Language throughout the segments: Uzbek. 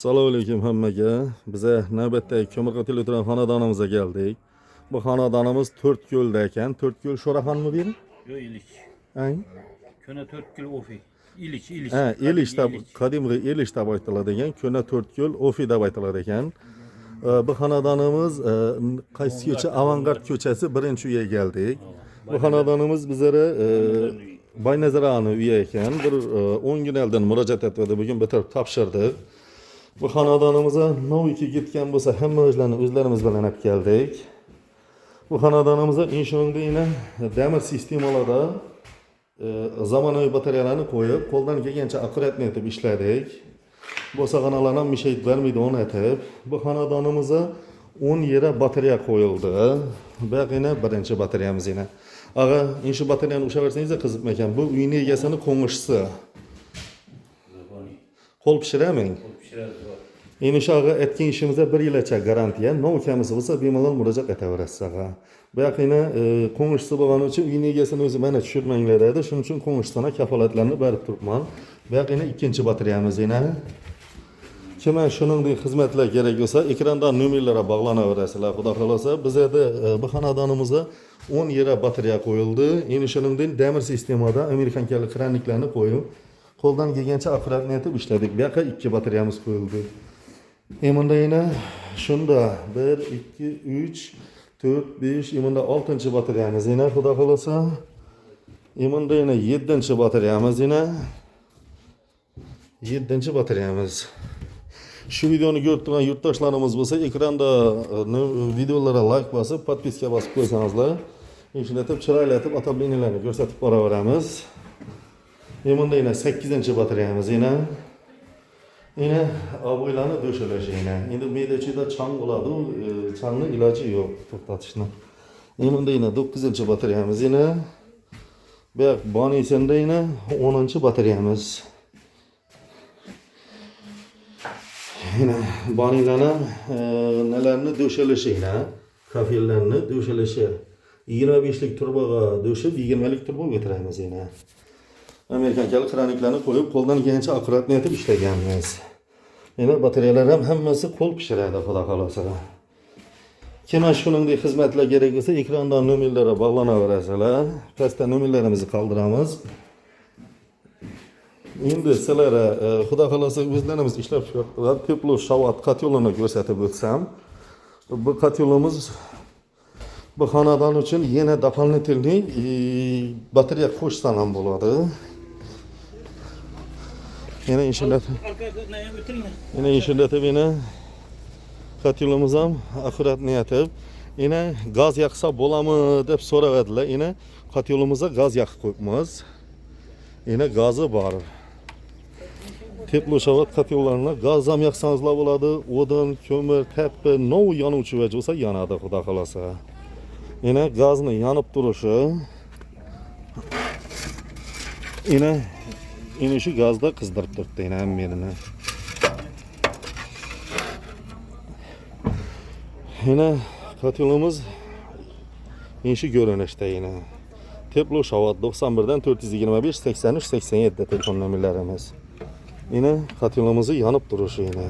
Assalomu alaykum hammaga. Bize navbatdagi ko'mir qotil o'tirgan xonadonimizga keldik. Bu xonadonimiz To'rtko'lda ekan. To'rtko'l Sho'raxonmi bu yer? Yo'q, Ilich. Ang? Ko'na 4 kilo ofi. Ilich. Ha, Ilishda qadimgi Ilish deb aytiladi ekan. Ko'na To'rtko'l Ofi deb aytiladi ekan. Bu xonadonimiz qaysi ko'cha? Avangard ko'chasi 1-uyga keldik. Bu xonadonimiz bizlere Baynazarani uyi ekan. Bir 10 kun oldin murojaat etdi. Bugun bitirib topshirdik. Bu xonadonimizga noviki gitgan bo'lsa hamma ishlarni o'zlarimiz bilan olib keldik. Bu xonadonimizga inshonga yana damir sistemalarda zamonaviy batareyalarni qo'yib, qo'ldan kelgancha akkuratni etib ishladik. Bo'sag'analardan mishayt vermaydi onu etib. Bu xonadonimizga 10 yera batareya qo'yildi. Baqina birinchi batareyamiz yana. Ağa, inshi batareyani usha versangiz qizibmi ekan. Bu uyning egasini qo'ng'ishsi. Qo'l pishiraming. Endi shag'a etgan ishimizda 1 yilcha garantiya, nov kamisi bo'lsa bemalol murojaat etaverasiz ag'a. Baqina qo'ng'ishsi bo'lgani uchun uyning egasini o'zi mana tushirmanglar dedi. Shuning uchun qo'ng'ishsana kafolatlarni berib turibman. Baqina ikkinchi batareyamiz yana. Kimga shuningdek xizmatlar kerak bo'lsa, ekrandan nomerlarga bog'lanaverasizlar. Xudo xolasa, bizda bu xonadonimizga 10 yera batareya qo'yildi. Endi shuningdek damir sistemada amerikankalik kraniklarni qo'yib, qo'ldan kelgancha akkuratni etib ishladik. Bu yoqqa 2 batareyamiz qo'yildi. Endi yana shunda 1 2 3 4 5 endi 6-chi batareyamiz yana xudo xolasa. Endi yana 7-chi batareyamiz yana 7-chi batareyamiz. Shu videoni ko'rib turgan yurtdoshlarimiz bo'lsa, ekranda videolarga like bosib, podpiska bosib qo'ysangizlar, ishlatib, chiroylatib ota-beynilarni ko'rsatib boraveramiz. Endi yana 8-chi batareyamiz yana. Yine aboylarni döşeleşi yine. Endi meydachida chang bo'ladi, changni iloji yo'q to'xtatishni. Endi yine 9-chi batareyamiz yine. Bu yoq bonisenda yine 10-chi batareyamiz. Yine bonilarni nelarni döşeleşi yine. Kafillarni döşeleşi. 25lik turboga döşib, 20lik turbo getiramiz yine. Amerikankalik kraniklarni qo'yib, qo'ldan kelgancha akkuratni etib ishlaganmiz. Yana batareyalar ham hammasi qo'l pishiradi, xudo xolasa. Kimga shuningdek xizmatlar kerak bo'lsa, ekrandan nomerlarga bog'lanaverasizlar. Pastda nomerlarimizni qoldiramiz. Endi sizlarga xudo xolasa o'zlarimiz ishlab chiqargan teplo shavat kotyolini ko'rsatib o'tsam, bu kotyolimiz bu xonadon uchun yana doполнительный batareya qo'shsam ham bo'ladi. Yine inşallah yine katilimiz ham akkurat niyatib, yine gaz yaksa bo'lamı deb so'ravadilar. Yine katilimizga gaz yakib qo'yibmiz. Yine gazı var. Teplo shavat katillarına gaz ham yaksanızlar bo'ladi. Odun, kömür, tepe, nov yanuvchi vaj bo'lsa yanadi, xudo xolasa. Yine gazni yanib turishi. Yine şu gazda kızdırıp turibdi yine hammerini. Yine katilimiz şu görünüşte yine. Teplo shavat 91'den 425 83 87 telefon nomerlerimiz. Yine katilimizi yanıp duruşu yine.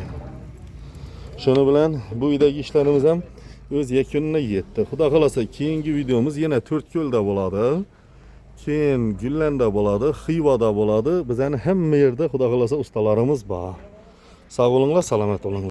Şunu bilen bu videodagi işlerimiz ham o'z yakununa yetdi. Xudo xolasa keyingi videomuz yine To'rtko'lda bo'ladi. Keyin Gullarda bo'ladi, Xivada bo'ladi. Bizning hamma yerda xudo xolasa ustalarimiz bor. Sog' bo'linglar, salomat bo'linglar.